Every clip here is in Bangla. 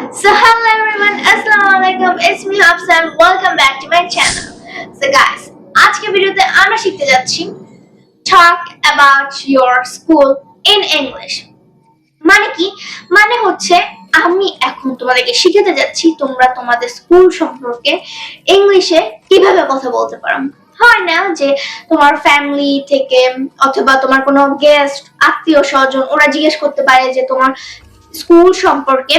So hello everyone, Assalamualaikum. It's me Hafsa and welcome back to my channel. So guys, আজকে ভিডিওতে আমরা শিখতে যাচ্ছি talk about your school in English. মানে কি? মানে হচ্ছে আমি এখন তোমাদেরকে শিখাতে যাচ্ছি তোমরা তোমাদের স্কুল সম্পর্কে ইংলিশে কিভাবে কথা বলতে পারো। হয় না যে তোমার ফ্যামিলি থেকে অথবা তোমার কোনো গেস্ট আত্মীয় স্বজন ওরা জিজ্ঞেস করতে পারে যে তোমার স্কুল সম্পর্কে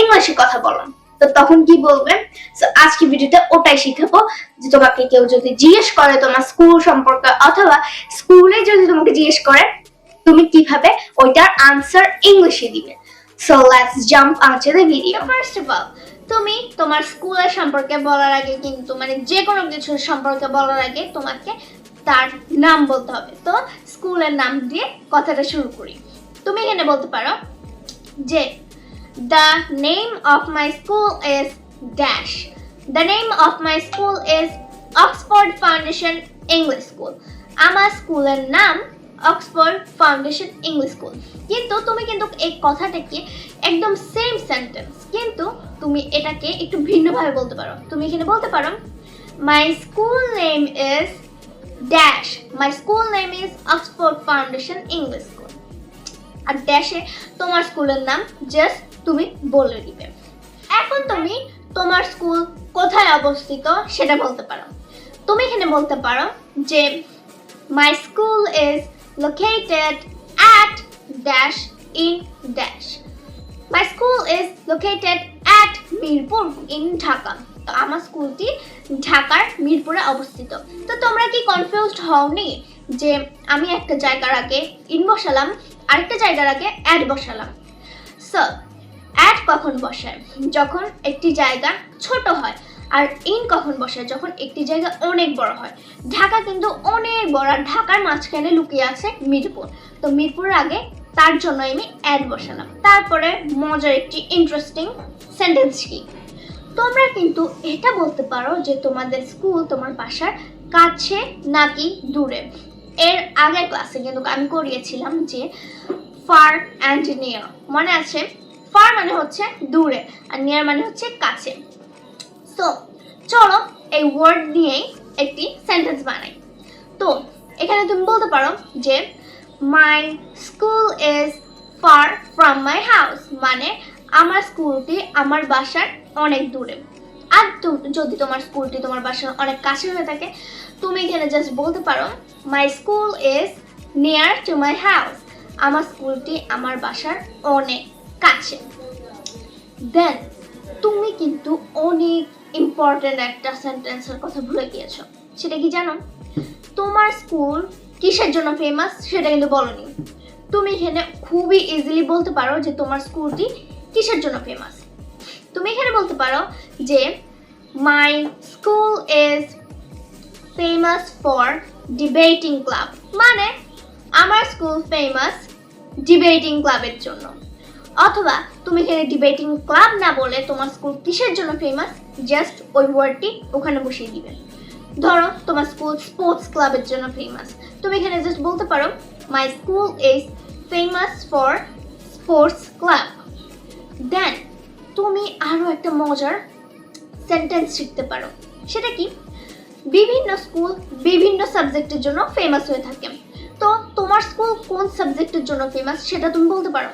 ইংলিশে কথা বলো, তো তখন কি বলবে? সো আজকে ভিডিওতে ওটাই শিখাবো যে তোমাকে কেউ যদি জিজ্ঞেস করে তোমার স্কুল সম্পর্কে অথবা স্কুলে যদি তোমাকে জিজ্ঞেস করে তুমি কিভাবে ওইটার আনসার ইংলিশে দিবে। So let's jump অনটু the video. First of all তুমি তোমার স্কুলের সম্পর্কে বলার আগে কিন্তু মানে যে কোনো কিছু সম্পর্কে বলার আগে তোমাকে তার নাম বলতে হবে। তো স্কুলের নাম দিয়ে কথাটা শুরু করি। তুমি এখানে বলতে পারো যে the name of my school is dash. The name of my school is Oxford Foundation English School. আমার স্কুলের নাম অক্সফোর্ড ফাউন্ডেশন ইংলিশ স্কুল। কিন্তু তুমি কিন্তু এই কথাটাকে একদম সেম সেন্টেন্স কিন্তু তুমি এটাকে একটু ভিন্নভাবে বলতে পারো। তুমি এখানে বলতে পারো my school name is dash, my school name is Oxford foundation English school. আর ড্যাশে তোমার স্কুলের নাম জাস্ট তুমি বলে দিবে। এখন তুমি তোমার স্কুল কোথায় অবস্থিত সেটা বলতে পারো। তুমি এখানে বলতে পারো যে মাই school is located at dash in dash. My school is located at Mirpur in Dhaka. তো আমার স্কুলটি ঢাকার মিরপুরে অবস্থিত। তো তোমরা কি কনফিউজড হওনি যে আমি একটা জায়গার আগে ইন বসালাম আরেকটা জায়গার আগে অ্যাট বসালাম? সো অ্যাট কখন বসায়? যখন একটি জায়গা ছোট হয়। আর ইন কখন বসায়? যখন একটি জায়গা অনেক বড় হয়। ঢাকা কিন্তু অনেক বড়, আর ঢাকার মাঝখানে লুকিয়ে আছে মিরপুর। তো মিরপুরের আগে তার জন্য আমি অ্যাড বসালাম। তারপরে মজার একটি ইন্টারেস্টিং সেন্টেন্স কি, তোমরা কিন্তু এটা বলতে পারো যে তোমাদের স্কুল তোমার বাসার কাছে নাকি দূরে। এর আগের ক্লাসে কিন্তু আমি করিয়েছিলাম যে ফার অ্যান্ড নিয়ার। মনে আছে? ফার মানে হচ্ছে দূরে আর নিয়ার মানে হচ্ছে কাছে। সো চলো এই ওয়ার্ড নিয়েই একটি সেন্টেন্স বানাই। তো এখানে তুমি বলতে পারো যে মাই school is far from my house, মানে আমার স্কুলটি আমার বাসার অনেক দূরে। আর যদি তোমার স্কুলটি তোমার বাসার অনেক কাছে হয়ে থাকে তুমি এখানে জাস্ট বলতে পারো my school is near to my house, আমার স্কুলটি আমার বাসার অনেক কাছে। দেন তুমি কিন্তু অনেক ইম্পর্টেন্ট একটা সেন্টেন্সের কথা ভুলে গিয়েছো। সেটা কি জানো? তোমার স্কুল কিসের জন্য ফেমাস সেটা কিন্তু বলনি। তুমি এখানে খুবই ইজিলি বলতে পারো যে তোমার স্কুলটি কিসের জন্য ফেমাস। তুমি এখানে বলতে পারো যে মাই school is famous for debating club, মানে আমার স্কুল ফেমাস ডিবেটিং ক্লাবের জন্য। অথবা তুমি এখানে ডিবেটিং ক্লাব না বলে তোমার স্কুল কিসের জন্য ফেমাস জাস্ট ওই ওয়ার্ডটি ওখানে বসিয়ে দিবে। ধরো তোমার স্কুল স্পোর্টস ক্লাবের জন্য ফেমাস, তুমি এখানে জাস্ট বলতে পারো my school is famous for sports club. Then তুমি আরও একটা মজার সেন্টেন্স শিখতে পারো। সেটা কি? বিভিন্ন স্কুল বিভিন্ন সাবজেক্টের জন্য ফেমাস হয়ে থাকে। তো তোমার স্কুল কোন সাবজেক্টের জন্য ফেমাস সেটা তুমি বলতে পারো।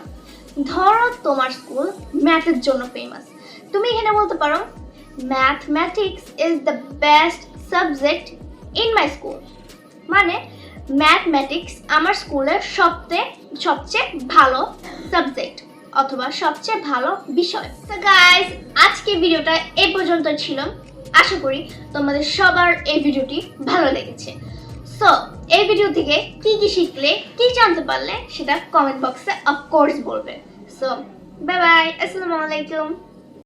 ধরো তোমার স্কুল ম্যাথের জন্য ফেমাস, তুমি এখানে বলতে পারো mathematics is the best subject in my school, মানে ম্যাথমেটিক্স আমার স্কুলের সবচেয়ে ভালো সাবজেক্ট অথবা সবচেয়ে ভালো বিষয়। তো গাইস আজকে ভিডিওটা এই পর্যন্ত ছিল। আশা করি তোমাদের সবার এই ভিডিওটি ভালো লেগেছে। সো এই ভিডিও থেকে কি কি শিখলে কি জানতে পারলে সেটা কমেন্ট বক্সে অফকোর্স বলবে। সো বাই বাই, আসসালামু আলাইকুম।